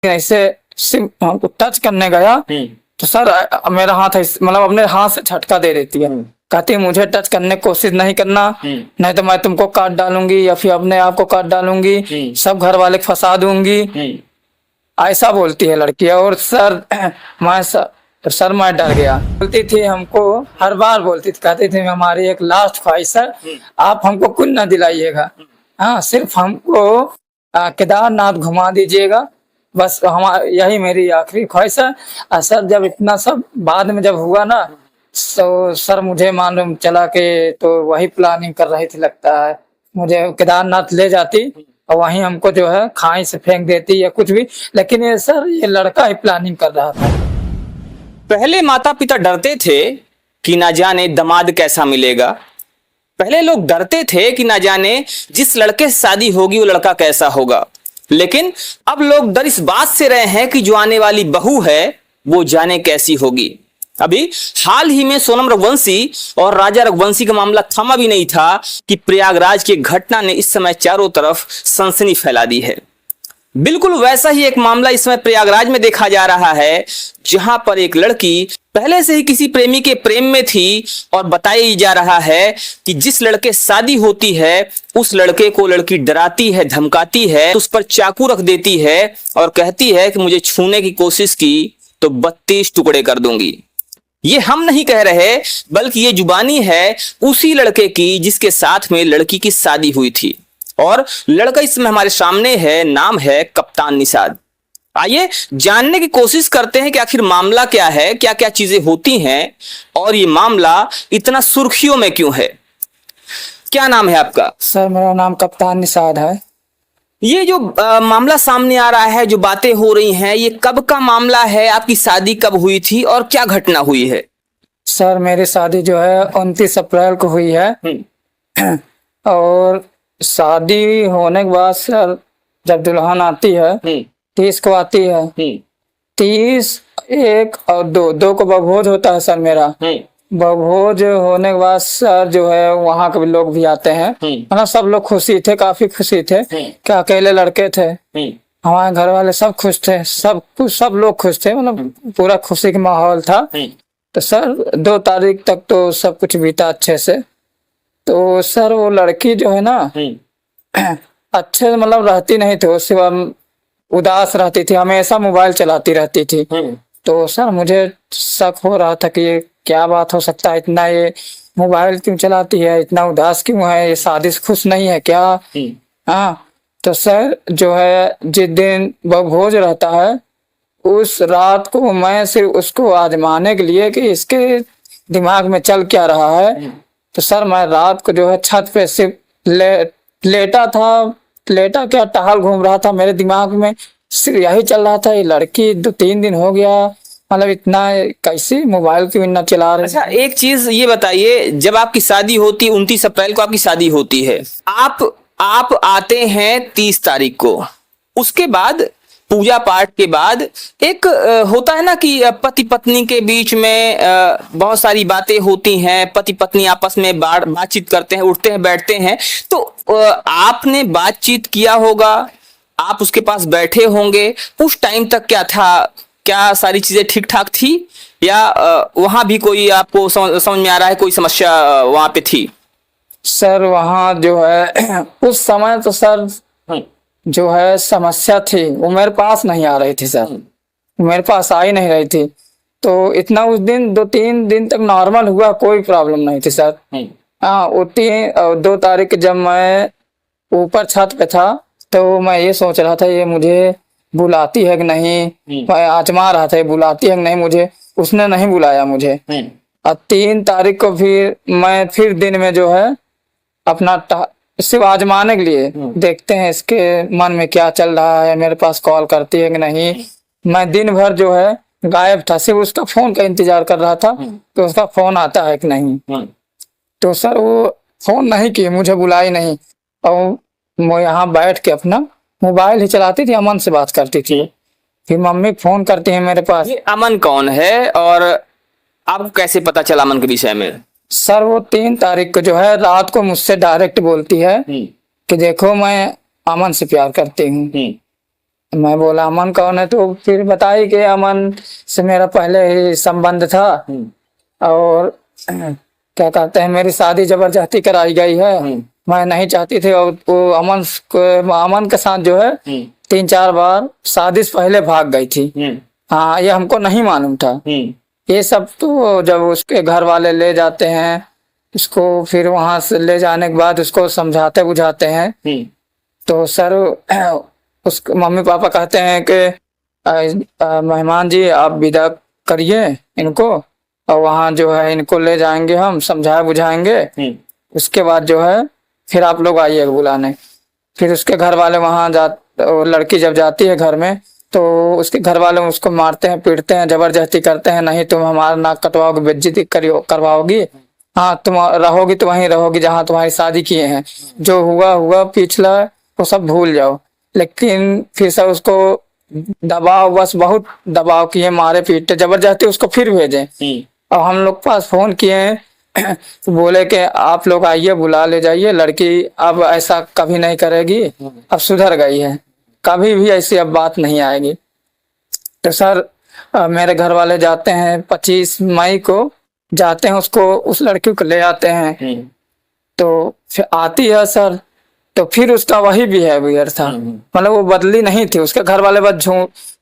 ऐसे सिर्फ हमको टच करने गया तो सर मेरा हाथ मतलब अपने हाथ से झटका दे देती है। कहती है मुझे टच करने की कोशिश नहीं करना, नहीं तो मैं तुमको काट डालूंगी या फिर अपने आप को काट डालूंगी, सब घर वाले फंसा दूंगी, ऐसा बोलती है लड़की। और सर मैं डर गया। बोलती थी हमको, हर बार बोलती थी, कहती थी हमारी एक लास्ट ख्वाहिश है, आप हमको कुछ ना दिलाइएगा, हाँ सिर्फ हमको केदारनाथ घुमा दीजिएगा, बस हमारा यही मेरी आखिरी ख्वाहिश है। सर जब इतना सब बाद में जब हुआ ना, तो सर मुझे मालूम चला कि तो वही प्लानिंग कर रही थी, लगता है मुझे केदारनाथ ले जाती और वहीं हमको जो है खाई से फेंक देती या कुछ भी, लेकिन ये सर ये लड़का ही प्लानिंग कर रहा था। पहले माता पिता डरते थे कि ना जाने दामाद कैसा मिलेगा। पहले लोग डरते थे कि ना जाने जिस लड़के से शादी होगी वो लड़का कैसा होगा। लेकिन अब लोग डर इस बात से रहे हैं कि जो आने वाली बहू है वो जाने कैसी होगी। अभी हाल ही में सोनम रघुवंशी और राजा रघुवंशी का मामला थमा भी नहीं था कि प्रयागराज की घटना ने इस समय चारों तरफ सनसनी फैला दी है। बिल्कुल वैसा ही एक मामला इस समय प्रयागराज में देखा जा रहा है, जहां पर एक लड़की पहले से ही किसी प्रेमी के प्रेम में थी और बताया जा रहा है कि जिस लड़के शादी होती है उस लड़के को लड़की डराती है, धमकाती है, उस पर चाकू रख देती है और कहती है कि मुझे छूने की कोशिश की तो 32 टुकड़े कर दूंगी। ये हम नहीं कह रहे, बल्कि ये जुबानी है उसी लड़के की जिसके साथ में लड़की की शादी हुई थी। और लड़का इसमें हमारे सामने है, नाम है कप्तान निषाद। आइए जानने की कोशिश करते हैं कि आखिर मामला क्या है, क्या क्या चीजें होती हैं और ये मामला इतना सुर्खियों में क्यों है। क्या नाम है आपका? सर मेरा नाम कप्तान निषाद है। ये जो मामला सामने आ रहा है, जो बातें हो रही हैं, ये कब का मामला है? आपकी शादी कब हुई थी और क्या घटना हुई है? सर मेरी शादी जो है 29 अप्रैल को हुई है और शादी होने के बाद सर जब दुल्हन आती है 30 को आती है, 30, 1 और 2 को बभोज होता है सर मेरा। बभोज होने के बाद सर जो है वहाँ के भी लोग भी आते हैं, मतलब सब लोग खुशी थे, काफी खुशी थे कि अकेले लड़के थे, हमारे घर वाले सब खुश थे, सब लोग खुश थे, मतलब पूरा खुशी का माहौल था। तो सर 2 तारीख तक तो सब कुछ बीता अच्छे से। तो सर वो लड़की जो है ना अच्छे मतलब रहती नहीं थी, उसके बाद उदास रहती थी, हमेशा मोबाइल चलाती रहती थी। तो सर मुझे शक हो रहा था कि ये क्या बात हो सकता है, इतना ये मोबाइल क्यों चलाती है, इतना उदास क्यों है, ये शादी से खुश नहीं है क्या। हाँ तो सर जो है जिस दिन भोज रहता है उस रात को मैं सिर्फ उसको आजमाने के लिए कि इसके दिमाग में चल क्या रहा है, तो सर मैं रात को जो है छत पे सिर्फ लेटा क्या टहल घूम रहा था, मेरे दिमाग में सिर्फ यही चल रहा था, ये लड़की 2-3 दिन हो गया मतलब इतना कैसे मोबाइल क्यों इतना चला रहे। अच्छा एक चीज ये बताइए, जब आपकी शादी होती 29 अप्रैल को आपकी शादी होती है, आप आते हैं 30 तारीख को, उसके बाद पूजा पाठ के बाद एक होता है ना कि पति पत्नी के बीच में बहुत सारी बातें होती हैं, पति पत्नी आपस में बातचीत करते हैं, उठते हैं बैठते हैं, तो आपने बातचीत किया होगा, आप उसके पास बैठे होंगे, उस टाइम तक क्या था, क्या सारी चीजें ठीक ठाक थी या वहां भी कोई आपको समझ में आ रहा है कोई समस्या वहां पे थी? सर वहां जो है उस समय तो सर जो है समस्या थी वो मेरे पास नहीं आ रही थी सर, मेरे पास आ ही नहीं रही थी। तो इतना उस दिन 2-3 दिन तक नॉर्मल हुआ, कोई प्रॉब्लम नहीं थी सर। हाँ वो 2 तारीख जब मैं ऊपर छत पे था तो मैं ये सोच रहा था ये मुझे बुलाती है कि नहीं, मैं आजमा रहा था ये बुलाती है कि नहीं मुझे, उसने नहीं बुलाया मुझे। और 3 तारीख को फिर मैं फिर दिन में जो है अपना सिर्फ आजमाने के लिए देखते हैं इसके मन में क्या चल रहा है, मेरे पास कॉल करती है कि नहीं। मैं दिन भर जो है गायब था, सिर्फ उसका फोन का इंतजार कर रहा था कि उसका फोन आता है कि नहीं। तो सर वो फोन नहीं किए, मुझे बुलाई नहीं, और मैं यहाँ बैठ के अपना मोबाइल ही चलाती थी, अमन से बात करती थी। फिर मम्मी फोन करती है मेरे पास। अमन कौन है और आपको कैसे पता चला अमन के विषय में? सर वो 3 तारीख को जो है रात को मुझसे डायरेक्ट बोलती है कि देखो मैं अमन से प्यार करती हूँ। मैं बोला अमन कौन है, तो फिर बताई कि अमन से मेरा पहले ही संबंध था और क्या कहते हैं मेरी शादी जबरदस्ती कराई गई है, मैं नहीं चाहती थी। और वो अमन के साथ जो है 3-4 बार शादी से पहले भाग गई थी। हाँ, ये हमको नहीं मालूम था। ये सब तो जब उसके घर वाले ले जाते हैं उसको, फिर वहां से ले जाने के बाद उसको समझाते बुझाते हैं, तो सर उसके मम्मी पापा कहते हैं कि मेहमान जी आप विदा करिए इनको, और वहाँ जो है इनको ले जाएंगे, हम समझाए बुझाएंगे, उसके बाद जो है फिर आप लोग आइएगा बुलाने। फिर उसके घर वाले वहाँ लड़की जब जाती है घर में तो उसके घर वाले उसको मारते हैं, पीटते हैं, जबरदस्ती करते हैं, नहीं तुम हमारा नाक कटवाओगे, बेइज्जती करवाओगी, हाँ तुम रहोगी तो वहीं रहोगी जहाँ तुम्हारी शादी किए हैं, जो हुआ हुआ पिछला वो सब भूल जाओ। लेकिन फिर सब उसको दबाव, बस बहुत दबाव किए, मारे पीटे, जबरदस्ती उसको फिर भेजे। और हम लोग पास फोन किए हैं तो बोले कि आप लोग आइए, बुला ले जाइए, लड़की अब ऐसा कभी नहीं करेगी, अब सुधर गई है, कभी भी ऐसी अब बात नहीं आएगी। तो सर मेरे घर वाले जाते हैं 25 मई को जाते हैं, उसको उस लड़की को ले आते हैं। तो फिर आती है सर, तो फिर उसका वही बिहेवियर था, मतलब वो बदली नहीं थी। उसके घर वाले बस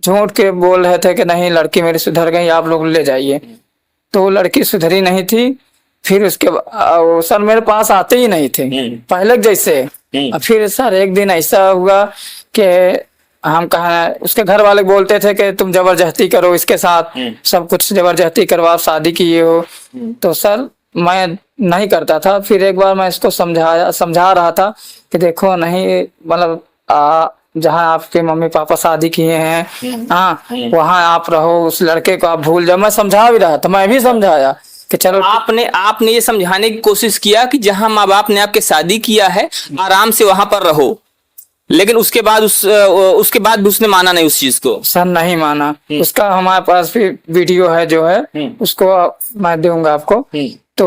झूठ के बोल रहे थे कि नहीं लड़की मेरी सुधर गई, आप लोग ले जाइए, तो वो लड़की सुधरी नहीं थी। फिर उसके सर मेरे पास आते ही नहीं थे पहले जैसे। फिर सर एक दिन ऐसा हुआ कि हम कहा, उसके घर वाले बोलते थे कि तुम जबरदस्ती करो इसके साथ, सब कुछ जबरदस्ती करवा, शादी किए हो। तो सर मैं नहीं करता था। फिर एक बार मैं इसको समझा रहा था कि देखो नहीं, मतलब जहाँ आपके मम्मी पापा शादी किए हैं, हाँ वहाँ आप रहो, उस लड़के को आप भूल जाओ। मैं समझा भी रहा था, मैं भी समझाया कि चलो। आपने ये समझाने की कोशिश किया कि जहाँ माँ बाप ने आपके शादी किया है आराम से वहां पर रहो, लेकिन उसके बाद उसके बाद भी उसने माना नहीं उस चीज को? सर नहीं माना। उसका हमारे पास भी वीडियो है जो है, उसको मैं दूंगा आपको। तो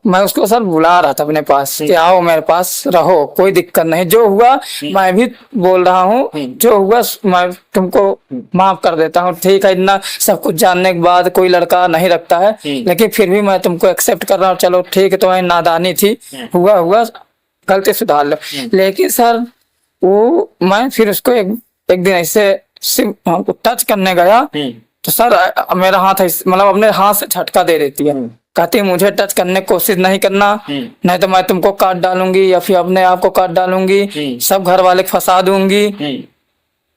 मैं उसको सर बुला रहा था अपने पास कि आओ मेरे पास रहो, कोई दिक्कत नहीं, जो हुआ मैं भी बोल रहा हूँ, जो हुआ मैं तुमको माफ कर देता हूँ, ठीक है। इतना सब कुछ जानने के बाद कोई लड़का नहीं रखता है, लेकिन फिर भी मैं तुमको एक्सेप्ट कर रहा हूँ, चलो ठीक है, तुम्हारी नादानी थी, हुआ गलती सुधार लो। लेकिन सर वो मैं फिर उसको एक दिन ऐसे सिर्फ टच करने गया तो सर मेरा हाथ मतलब अपने हाथ से झटका दे देती है, कहती मुझे टच करने की कोशिश नहीं करना, नहीं तो मैं तुमको काट डालूंगी या फिर अपने आप को काट डालूंगी, सब घर वाले फंसा दूंगी,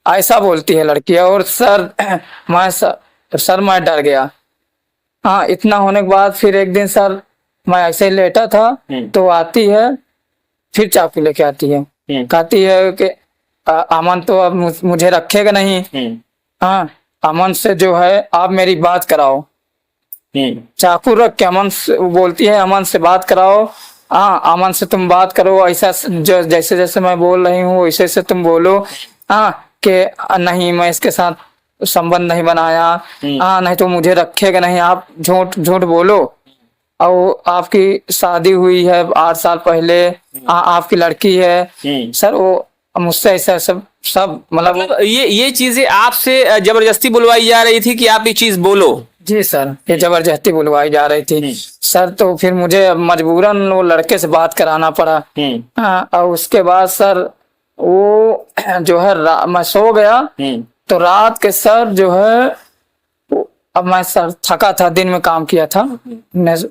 ऐसा बोलती है लड़की। और सर मैं डर गया। हाँ, इतना होने के बाद फिर एक दिन सर मैं ऐसे ही लेटा था तो आती है, फिर चाकू लेके आती है, कहती है कि अमन तो अब मुझे रखेगा नहीं, हाँ अमन से जो है आप मेरी बात कराओ। चाकू रख के अमन से बोलती है, अमन से बात कराओ, हाँ अमन से तुम बात करो, ऐसा जैसे जैसे मैं बोल रही हूँ वैसे से तुम बोलो, हाँ कि नहीं मैं इसके साथ संबंध नहीं बनाया, हाँ नहीं तो मुझे रखेगा नहीं, आप झूठ बोलो, और आपकी शादी हुई है 8 साल पहले, आपकी लड़की है। सर वो मुझसे ऐसा सब मतलब ये चीजें आपसे जबरदस्ती बुलवाई जा रही थी कि आप ये चीज बोलो? जी सर, ये जबरदस्ती बुलवाई जा रही थी सर। तो फिर मुझे मजबूरन वो लड़के से बात कराना पड़ा। और उसके बाद सर वो जो है मैं सो गया तो रात के सर जो है, अब मैं सर थका था, दिन में काम किया था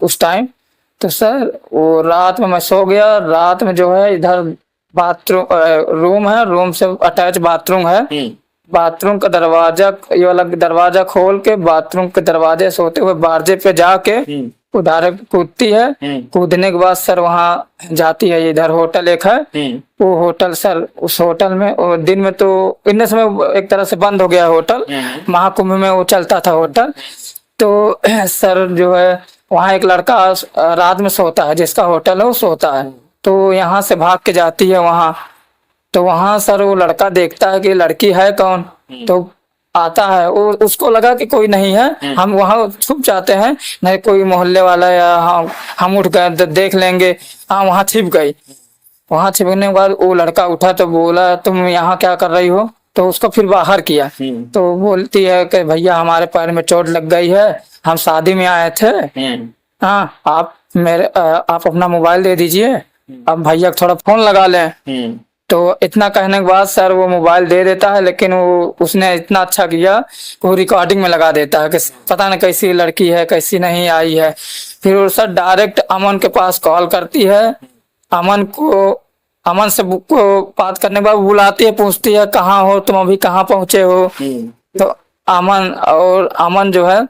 उस टाइम, तो सर वो रात में मैं सो गया। रात में जो है इधर बाथरूम रूम है, रूम से अटैच बाथरूम है, बाथरूम का दरवाजा, ये वाला दरवाजा खोल के बाथरूम के दरवाजे से होते हुए बारजे पे जाके उधर कूदती है। कूदने के बाद सर वहाँ जाती है, इधर होटल एक है, वो होटल सर, उस होटल में दिन में तो इतने समय एक तरह से बंद हो गया होटल, महाकुंभ में वो चलता था होटल। तो सर जो है वहाँ एक लड़का रात में सोता है, जिसका होटल है वो सोता है, तो यहाँ से भाग के जाती है वहाँ। तो वहाँ सर वो लड़का देखता है कि लड़की है कौन, तो आता है, वो उसको लगा कि कोई नहीं है, हम वहाँ छुप जाते हैं, नहीं कोई मोहल्ले वाला या हम उठ गए देख लेंगे, हाँ वहाँ छिप गई। वहाँ छिपने के बाद वो लड़का उठा तो बोला तुम यहाँ क्या कर रही हो, तो उसको फिर बाहर किया। तो वो बोलती है कि भैया हमारे पैर में चोट लग गई है, हम शादी में आए थे, हाँ आप अपना मोबाइल दे दीजिए, अब भैया को थोड़ा फोन लगा लें। तो इतना कहने के बाद सर वो मोबाइल दे देता है, लेकिन वो उसने इतना अच्छा किया कि वो रिकॉर्डिंग में लगा देता है कि पता नहीं कैसी लड़की है, कैसी नहीं आई है। फिर वो सर डायरेक्ट अमन के पास कॉल करती है, अमन से को बात करने के बाद बुलाती है, पूछती है कहाँ हो तुम, अभी कहाँ पहुंचे हो। तो अमन जो है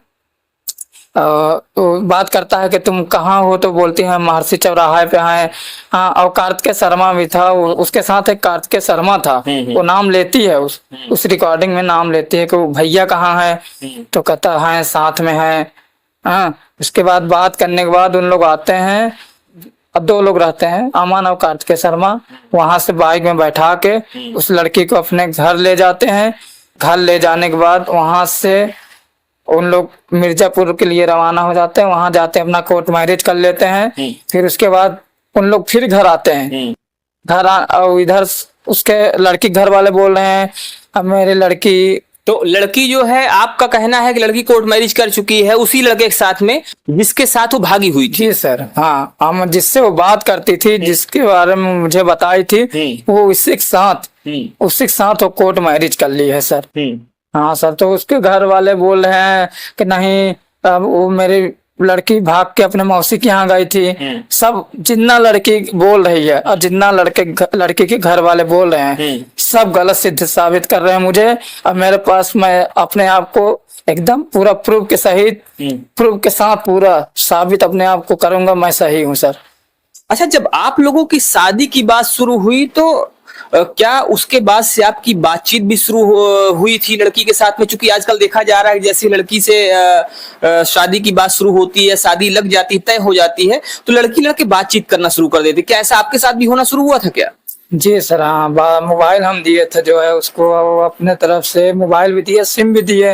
तो बात करता है कि तुम कहाँ हो, तो बोलती है महर्षि चौराहे पे हैं। हाँ, और कार्तिकेय शर्मा भी था, उसके साथ एक कार्तिकेय शर्मा था, वो नाम लेती है उस रिकॉर्डिंग में नाम लेती है कि वो भैया कहाँ है, तो कहता है साथ में है। हाँ, उसके बाद बात करने के बाद उन लोग आते हैं, अब 2 लोग रहते हैं, अमन और कार्तिकेय शर्मा। वहां से बाइक में बैठा के उस लड़की को अपने घर ले जाते हैं। घर ले जाने के बाद वहां से उन लोग मिर्जापुर के लिए रवाना हो जाते हैं। वहां जाते हैं, अपना कोर्ट मैरिज कर लेते हैं। फिर उसके बाद उन लोग फिर घर आते हैं। और इधर उसके लड़की घर वाले बोल रहे हैं अब मेरी लड़की, तो लड़की जो है, आपका कहना है कि लड़की कोर्ट मैरिज कर चुकी है उसी लड़के के साथ में जिसके साथ वो भागी हुई थी? जी सर, हाँ, हम जिससे वो बात करती थी, जिसके बारे में मुझे बताई थी, वो उसी के साथ वो कोर्ट मैरिज कर ली है सर। हाँ सर, तो उसके घर वाले बोल रहे हैं कि नहीं, अब वो मेरी लड़की भाग के अपने मौसी के यहाँ गई थी। सब जितना लड़की बोल रही है और जितना लड़की के घर वाले बोल रहे हैं, सब गलत सिद्ध साबित कर रहे हैं मुझे। अब मेरे पास मैं अपने आप को एकदम पूरा प्रूफ के साथ पूरा साबित अपने आप को करूंगा, मैं सही हूँ सर। अच्छा, जब आप लोगों की शादी की बात शुरू हुई तो क्या उसके बाद से आपकी बातचीत भी शुरू हुई थी लड़की के साथ में? चूंकि आजकल देखा जा रहा है जैसे लड़की से शादी की बात शुरू होती है, शादी लग जाती है, तय हो जाती है, तो लड़की लड़के बातचीत करना शुरू कर देती। क्या ऐसा आपके साथ भी होना शुरू हुआ था क्या? जी सर, हाँ, मोबाइल हम दिए थे जो है उसको, अपने तरफ से मोबाइल भी दिए, सिम भी दिए।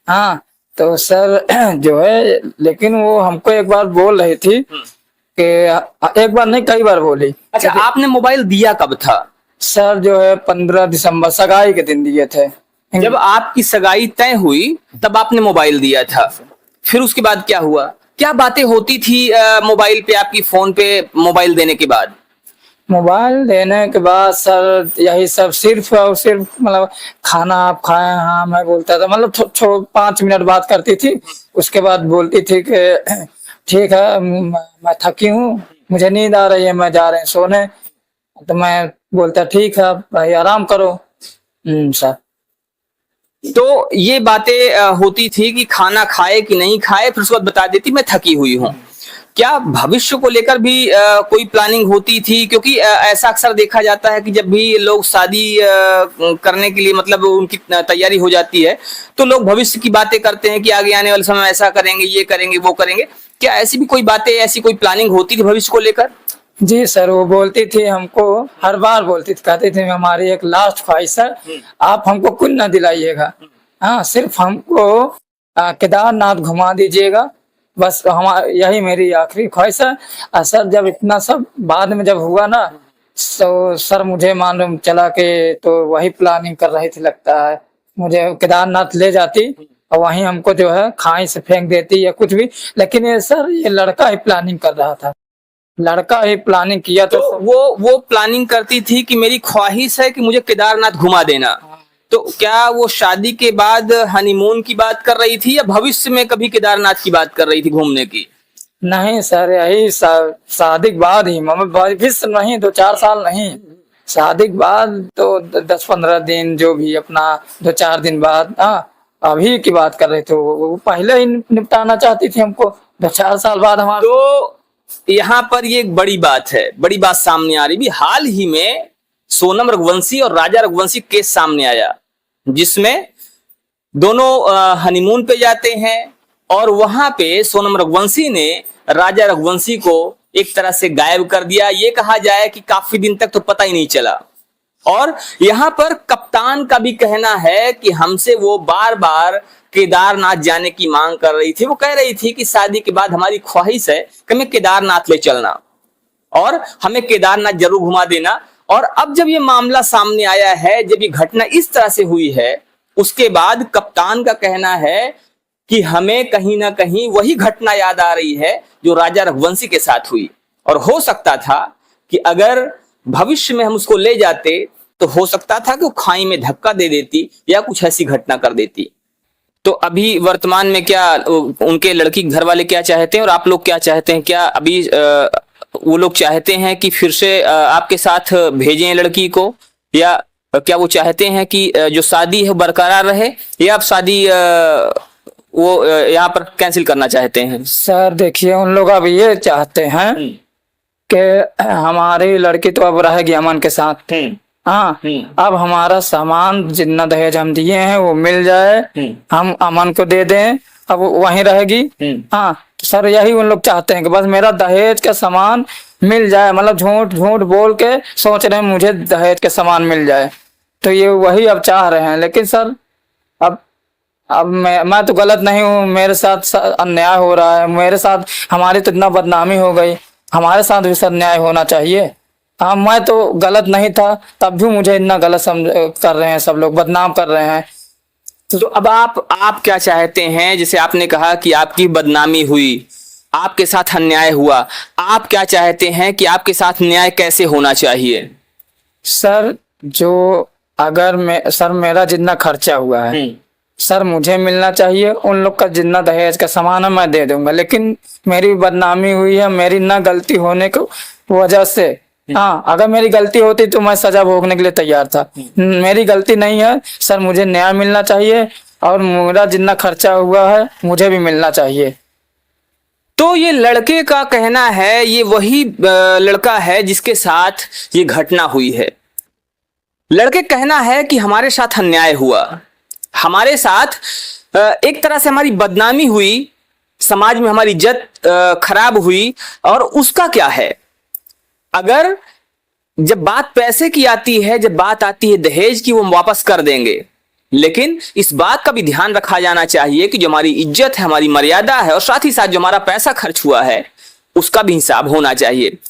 हाँ, तो सर जो है, लेकिन वो हमको एक बार बोल रही थी कि, एक बार नहीं कई बार बोली। अच्छा, आपने मोबाइल दिया कब था? सर जो है 15 दिसंबर सगाई के दिन दिए थे। जब आपकी सगाई तय हुई तब आपने मोबाइल दिया था। फिर उसके बाद क्या हुआ? क्या बातें होती थी मोबाइल पे, आपकी फोन पे मोबाइल देने के बाद? मोबाइल देने के बाद सर यही सब सिर्फ और सिर्फ मतलब खाना आप खाए, हाँ मैं बोलता था, मतलब 5 मिनट बात करती थी। उसके बाद बोलती थी कि ठीक है मैं थकी हूँ, मुझे नींद आ रही है, मैं जा रहे हैं सोने। तो मैं बोलता ठीक है भाई आराम करो। सर, तो ये बातें होती थी कि खाना खाए कि नहीं खाए, फिर उसके बाद बता देती मैं थकी हुई हूँ। क्या भविष्य को लेकर भी कोई प्लानिंग होती थी? क्योंकि ऐसा अक्सर देखा जाता है कि जब भी लोग शादी करने के लिए मतलब उनकी तैयारी हो जाती है तो लोग भविष्य की बातें करते हैं कि आगे आने वाले समय ऐसा करेंगे, ये करेंगे, वो करेंगे। क्या ऐसी भी कोई बातें, ऐसी कोई प्लानिंग होती थी भविष्य को लेकर? जी सर, वो बोलती थी हमको, हर बार बोलती थी, कहती थी हमारी एक लास्ट ख्वाहिश है, आप हमको कुछ न दिलाइएगा, हाँ सिर्फ हमको केदारनाथ घुमा दीजिएगा, बस हमारी यही मेरी आखिरी ख्वाहिश है। सर जब इतना सब बाद में जब हुआ ना, तो सर मुझे मालूम चला कि तो वही प्लानिंग कर रही थी, लगता है मुझे केदारनाथ ले जाती और वहीं हमको जो है खाई से फेंक देती या कुछ भी। लेकिन ये सर ये लड़का ही प्लानिंग कर रहा था, लड़का ही प्लानिंग किया। तो वो प्लानिंग करती थी कि मेरी ख्वाहिश है कि मुझे केदारनाथ घुमा देना। तो क्या वो शादी के बाद हनीमून की बात कर रही थी या भविष्य में कभी केदारनाथ की बात कर रही थी घूमने की? नहीं सर, यही शादी के बाद ही, भविष्य नहीं, 2-4 साल नहीं, शादी के बाद तो 10-15 दिन, जो भी अपना 2-4 दिन बाद, हाँ अभी की बात कर रहे थे। वो पहले ही निपटाना चाहती थी हमको, 2-4 साल बाद हमारे। तो यहाँ पर ये एक बड़ी बात है, बड़ी बात सामने आ रही भी। हाल ही में सोनम रघुवंशी और राजा रघुवंशी केस सामने आया, जिसमें दोनों हनीमून पे जाते हैं और वहां पे सोनम रघुवंशी ने राजा रघुवंशी को एक तरह से गायब कर दिया। ये कहा जाए कि काफी दिन तक तो पता ही नहीं चला। और यहाँ पर कप्तान का भी कहना है कि हमसे वो बार बार केदारनाथ जाने की मांग कर रही थी। वो कह रही थी कि शादी के बाद हमारी ख्वाहिश है कि हमें केदारनाथ ले चलना और हमें केदारनाथ जरूर घुमा देना। और अब जब ये मामला सामने आया है, जब ये घटना इस तरह से हुई है, उसके बाद कप्तान का कहना है कि हमें कहीं ना कहीं वही घटना याद आ रही है जो राजा रघुवंशी के साथ हुई, और हो सकता था कि अगर भविष्य में हम उसको ले जाते तो हो सकता था कि वो खाई में धक्का दे देती या कुछ ऐसी घटना कर देती। तो अभी वर्तमान में क्या उनके लड़की घर वाले क्या चाहते हैं और आप लोग क्या चाहते हैं? क्या अभी वो लोग चाहते हैं कि फिर से आपके साथ भेजें लड़की को, या क्या वो चाहते हैं कि जो शादी है बरकरार रहे, या आप शादी वो यहाँ पर कैंसिल करना चाहते हैं? सर देखिए, उन लोग अब ये चाहते हैं कि हमारी लड़की तो अब रहेगी अमन के साथ। हाँ, अब हमारा सामान जितना दहेज हम दिए हैं वो मिल जाए, हम अमन को दे दें, अब वो वहीं रहेगी। हाँ, तो सर यही उन लोग चाहते हैं कि बस मेरा दहेज का सामान मिल जाए, मतलब झूठ झूठ बोल के सोच रहे हैं मुझे दहेज के सामान मिल जाए, तो ये वही अब चाह रहे हैं। लेकिन सर अब मैं तो गलत नहीं हूँ, मेरे साथ अन्याय हो रहा है, मेरे साथ हमारी तो इतना बदनामी हो गई, हमारे साथ भी सर न्याय होना चाहिए। हाँ, मैं तो गलत नहीं था, तब भी मुझे इतना गलत कर रहे हैं, सब लोग बदनाम कर रहे हैं। तो अब आप क्या चाहते हैं? जैसे आपने कहा कि आपकी बदनामी हुई, आपके साथ अन्याय हुआ, आप क्या चाहते हैं कि आपके साथ न्याय कैसे होना चाहिए? सर सर मेरा जितना खर्चा हुआ है सर मुझे मिलना चाहिए, उन लोग का जितना दहेज का सामान है मैं दे दूंगा, लेकिन मेरी बदनामी हुई है, मेरी ना गलती होने की वजह से। हाँ, अगर मेरी गलती होती तो मैं सजा भोगने के लिए तैयार था, मेरी गलती नहीं है सर, मुझे न्याय मिलना चाहिए और मेरा जितना खर्चा हुआ है मुझे भी मिलना चाहिए। तो ये लड़के का कहना है, ये वही लड़का है जिसके साथ ये घटना हुई है। लड़के कहना है कि हमारे साथ अन्याय हुआ, हमारे साथ एक तरह से हमारी बदनामी हुई, समाज में हमारी इज्जत खराब हुई, और उसका क्या है? अगर जब बात पैसे की आती है, जब बात आती है दहेज की, वो हम वापस कर देंगे, लेकिन इस बात का भी ध्यान रखा जाना चाहिए कि जो हमारी इज्जत है, हमारी मर्यादा है, और साथ ही साथ जो हमारा पैसा खर्च हुआ है उसका भी हिसाब होना चाहिए।